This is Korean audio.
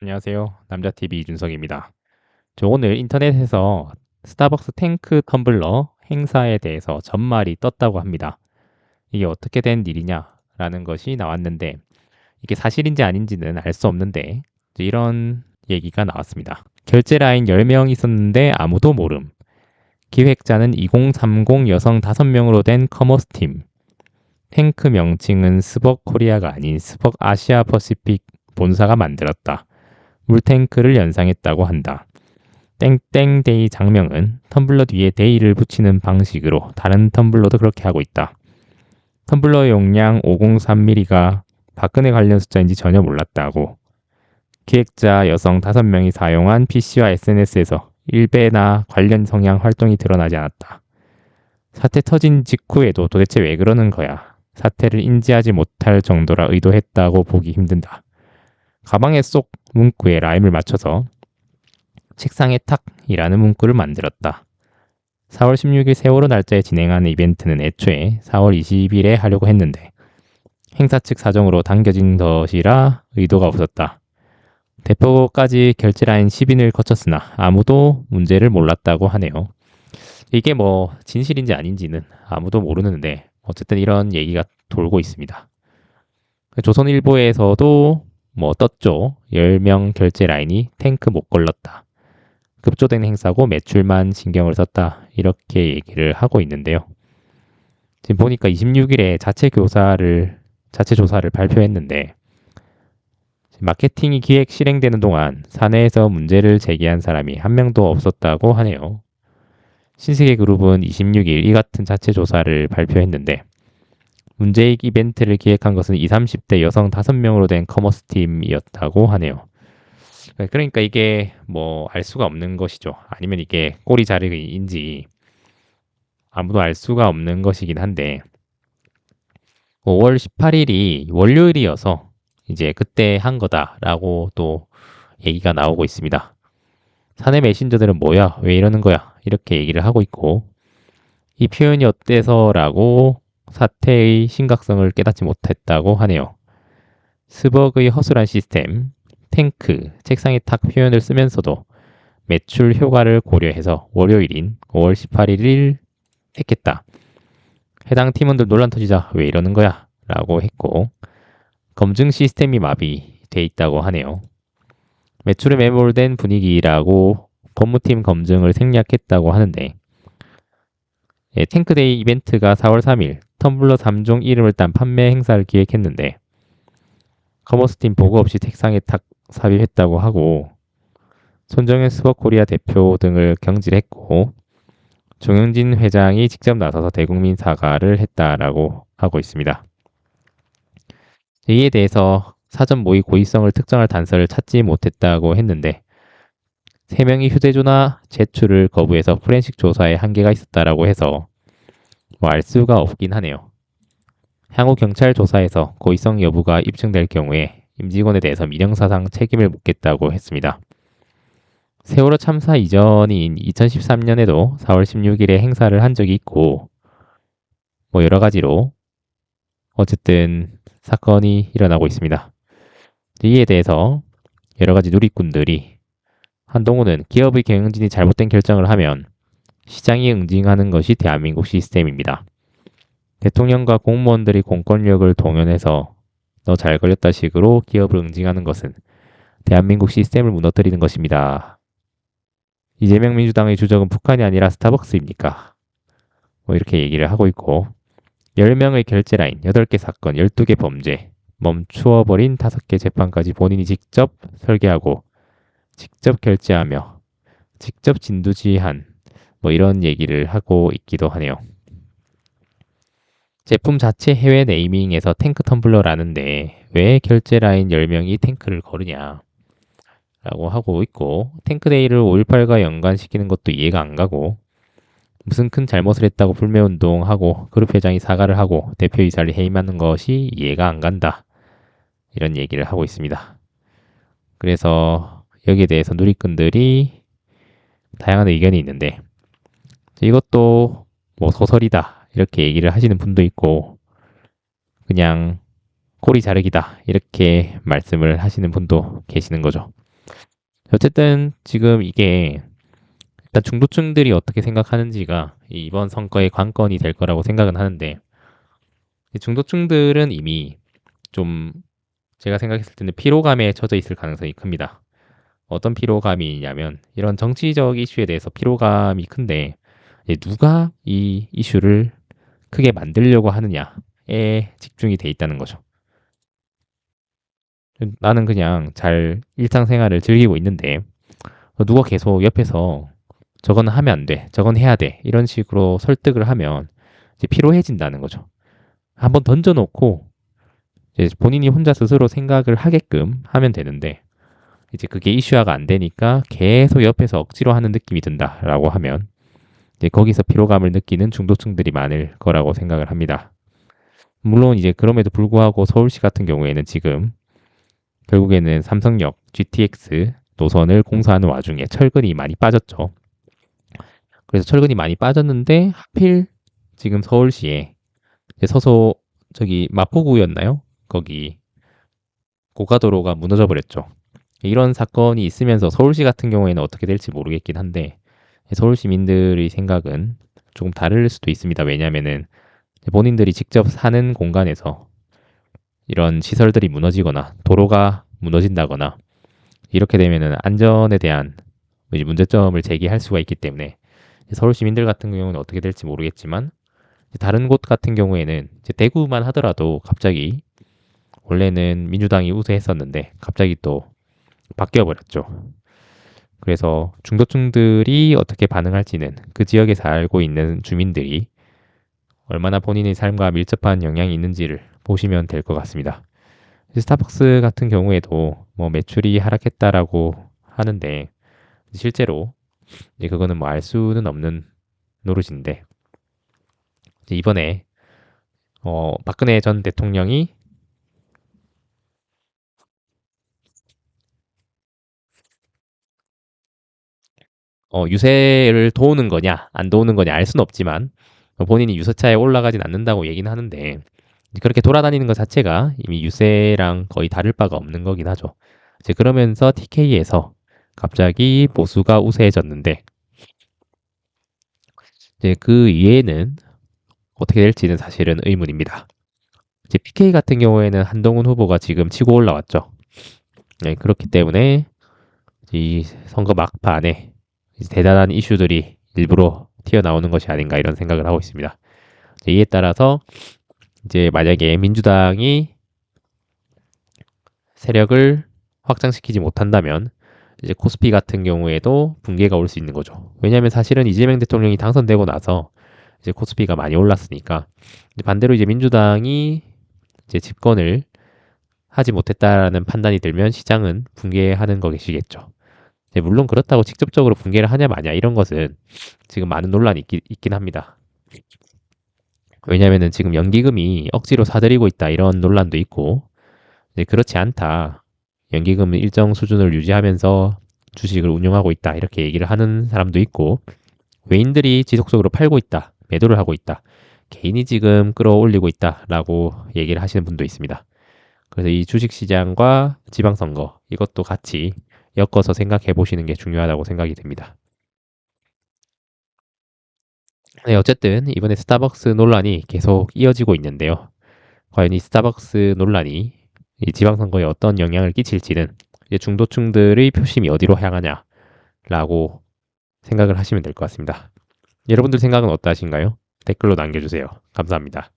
안녕하세요. 남자TV 이준석입니다. 저 오늘 인터넷에서 스타벅스 탱크 텀블러 행사에 대해서 전말이 떴다고 합니다. 이게 어떻게 된 일이냐라는 것이 나왔는데 이게 사실인지 아닌지는 알 수 없는데 이제 이런 얘기가 나왔습니다. 결제 라인 10명 있었는데 아무도 모름. 기획자는 2030 여성 5명으로 된 커머스 팀. 탱크 명칭은 스벅 코리아가 아닌 스벅 아시아 퍼시픽 본사가 만들었다. 물탱크를 연상했다고 한다. 땡땡데이 장명은 텀블러 뒤에 데이를 붙이는 방식으로 다른 텀블러도 그렇게 하고 있다. 텀블러 용량 503ml가 박근혜 관련 숫자인지 전혀 몰랐다고. 기획자 여성 5명이 사용한 PC와 SNS에서 일배나 관련 성향 활동이 드러나지 않았다. 사태 터진 직후에도 도대체 왜 그러는 거야? 사태를 인지하지 못할 정도라 의도했다고 보기 힘든다. 가방에 쏙 문구에 라임을 맞춰서 책상에 탁이라는 문구를 만들었다. 4월 16일 세월호 날짜에 진행하는 이벤트는 애초에 4월 20일에 하려고 했는데 행사 측 사정으로 당겨진 것이라 의도가 없었다. 대표까지 결제 라인 10인을 거쳤으나 아무도 문제를 몰랐다고 하네요. 이게 뭐 진실인지 아닌지는 아무도 모르는데 어쨌든 이런 얘기가 돌고 있습니다. 조선일보에서도 뭐 떴죠. 10명 결제 라인이 탱크 못 걸렀다. 급조된 행사고 매출만 신경을 썼다. 이렇게 얘기를 하고 있는데요. 지금 보니까 26일에 자체 조사를 발표했는데 마케팅이 기획 실행되는 동안 사내에서 문제를 제기한 사람이 한 명도 없었다고 하네요. 신세계 그룹은 26일 이 같은 자체 조사를 발표했는데 문제익 이벤트를 기획한 것은 20, 30대 여성 5명으로 된 커머스 팀이었다고 하네요. 그러니까 이게 뭐 알 수가 없는 것이죠. 아니면 이게 꼬리 자르기인지 아무도 알 수가 없는 것이긴 한데 5월 18일이 월요일이어서 이제 그때 한 거다라고 또 얘기가 나오고 있습니다. 사내 메신저들은 뭐야? 왜 이러는 거야? 이렇게 얘기를 하고 있고 이 표현이 어때서라고 사태의 심각성을 깨닫지 못했다고 하네요. 스벅의 허술한 시스템, 탱크, 책상에 탁 표현을 쓰면서도 매출 효과를 고려해서 월요일인 5월 18일을 했겠다. 해당 팀원들 논란 터지자 왜 이러는 거야? 라고 했고 검증 시스템이 마비돼 있다고 하네요. 매출에 매몰된 분위기라고 법무팀 검증을 생략했다고 하는데 탱크데이 이벤트가 4월 3일 텀블러 3종 이름을 딴 판매 행사를 기획했는데 커머스팀 보고 없이 책상에 탁 삽입했다고 하고 손정현 스벅코리아 대표 등을 경질했고 정영진 회장이 직접 나서서 대국민 사과를 했다라고 하고 있습니다. 이에 대해서 사전 모의 고의성을 특정할 단서를 찾지 못했다고 했는데 3명이 휴대전화 제출을 거부해서 포렌식 조사에 한계가 있었다라고 해서 뭐 알 수가 없긴 하네요. 향후 경찰 조사에서 고의성 여부가 입증될 경우에 임직원에 대해서 민형사상 책임을 묻겠다고 했습니다. 세월호 참사 이전인 2013년에도 4월 16일에 행사를 한 적이 있고 뭐 여러 가지로 어쨌든 사건이 일어나고 있습니다. 이에 대해서 여러 가지 누리꾼들이 한동훈은 기업의 경영진이 잘못된 결정을 하면 시장이 응징하는 것이 대한민국 시스템입니다. 대통령과 공무원들이 공권력을 동원해서 너 잘 걸렸다 식으로 기업을 응징하는 것은 대한민국 시스템을 무너뜨리는 것입니다. 이재명 민주당의 주적은 북한이 아니라 스타벅스입니까? 뭐 이렇게 얘기를 하고 있고 10명의 결제 라인, 8개 사건, 12개 범죄, 멈추어버린 5개 재판까지 본인이 직접 설계하고 직접 결제하며 직접 진두지휘한 뭐 이런 얘기를 하고 있기도 하네요. 제품 자체 해외 네이밍에서 탱크 텀블러라는데 왜 결제 라인 10명이 탱크를 거르냐 라고 하고 있고 탱크데이를 5.18과 연관시키는 것도 이해가 안 가고 무슨 큰 잘못을 했다고 불매운동하고 그룹 회장이 사과를 하고 대표이사를 해임하는 것이 이해가 안 간다. 이런 얘기를 하고 있습니다. 그래서 여기에 대해서 누리꾼들이 다양한 의견이 있는데 이것도 뭐 소설이다 이렇게 얘기를 하시는 분도 있고 그냥 꼬리 자르기다 이렇게 말씀을 하시는 분도 계시는 거죠. 어쨌든 지금 이게 일단 중도층들이 어떻게 생각하는지가 이번 선거의 관건이 될 거라고 생각은 하는데 이 중도층들은 이미 좀 제가 생각했을 때는 피로감에 처져 있을 가능성이 큽니다. 어떤 피로감이 있냐면 이런 정치적 이슈에 대해서 피로감이 큰데 누가 이 이슈를 크게 만들려고 하느냐에 집중이 돼 있다는 거죠. 나는 그냥 잘 일상생활을 즐기고 있는데 누가 계속 옆에서 저건 하면 안 돼, 저건 해야 돼 이런 식으로 설득을 하면 이제 피로해진다는 거죠. 한번 던져놓고 이제 본인이 혼자 스스로 생각을 하게끔 하면 되는데 이제 그게 이슈화가 안 되니까 계속 옆에서 억지로 하는 느낌이 든다라고 하면 이제 거기서 피로감을 느끼는 중도층들이 많을 거라고 생각을 합니다. 물론 이제 그럼에도 불구하고 서울시 같은 경우에는 지금 결국에는 삼성역 GTX 노선을 공사하는 와중에 철근이 많이 빠졌죠. 그래서 철근이 많이 빠졌는데 하필 지금 서울시에 서서 저기 마포구였나요? 거기 고가도로가 무너져 버렸죠. 이런 사건이 있으면서 서울시 같은 경우에는 어떻게 될지 모르겠긴 한데 서울 시민들의 생각은 조금 다를 수도 있습니다. 왜냐하면은 본인들이 직접 사는 공간에서 이런 시설들이 무너지거나 도로가 무너진다거나 이렇게 되면은 안전에 대한 문제점을 제기할 수가 있기 때문에 서울 시민들 같은 경우는 어떻게 될지 모르겠지만 다른 곳 같은 경우에는 이제 대구만 하더라도 갑자기 원래는 민주당이 우세했었는데 갑자기 또 바뀌어 버렸죠. 그래서 중도층들이 어떻게 반응할지는 그 지역에 살고 있는 주민들이 얼마나 본인의 삶과 밀접한 영향이 있는지를 보시면 될 것 같습니다. 스타벅스 같은 경우에도 뭐 매출이 하락했다라고 하는데 실제로 이제 그거는 뭐 알 수는 없는 노릇인데 이번에 박근혜 전 대통령이 유세를 도우는 거냐 안 도우는 거냐 알 수는 없지만 본인이 유세차에 올라가진 않는다고 얘기는 하는데 그렇게 돌아다니는 것 자체가 이미 유세랑 거의 다를 바가 없는 거긴 하죠. 이제 그러면서 TK에서 갑자기 보수가 우세해졌는데 이제 그 이해는 어떻게 될지는 사실은 의문입니다. 이제 PK 같은 경우에는 한동훈 후보가 지금 치고 올라왔죠. 네, 그렇기 때문에 이 선거 막판에 대단한 이슈들이 일부러 튀어나오는 것이 아닌가 이런 생각을 하고 있습니다. 이에 따라서 이제 만약에 민주당이 세력을 확장시키지 못한다면 이제 코스피 같은 경우에도 붕괴가 올 수 있는 거죠. 왜냐하면 사실은 이재명 대통령이 당선되고 나서 이제 코스피가 많이 올랐으니까 반대로 이제 민주당이 이제 집권을 하지 못했다라는 판단이 들면 시장은 붕괴하는 것이겠죠. 물론 그렇다고 직접적으로 붕괴를 하냐 마냐 이런 것은 지금 많은 논란이 있긴 합니다. 왜냐하면 지금 연기금이 억지로 사들이고 있다 이런 논란도 있고 그렇지 않다. 연기금은 일정 수준을 유지하면서 주식을 운용하고 있다 이렇게 얘기를 하는 사람도 있고 외인들이 지속적으로 팔고 있다. 매도를 하고 있다. 개인이 지금 끌어올리고 있다라고 얘기를 하시는 분도 있습니다. 그래서 이 주식시장과 지방선거 이것도 같이 엮어서 생각해 보시는 게 중요하다고 생각이 됩니다. 네, 어쨌든 이번에 스타벅스 논란이 계속 이어지고 있는데요. 과연 이 스타벅스 논란이 이 지방선거에 어떤 영향을 끼칠지는 이제 중도층들의 표심이 어디로 향하냐라고 생각을 하시면 될 것 같습니다. 여러분들 생각은 어떠하신가요? 댓글로 남겨주세요. 감사합니다.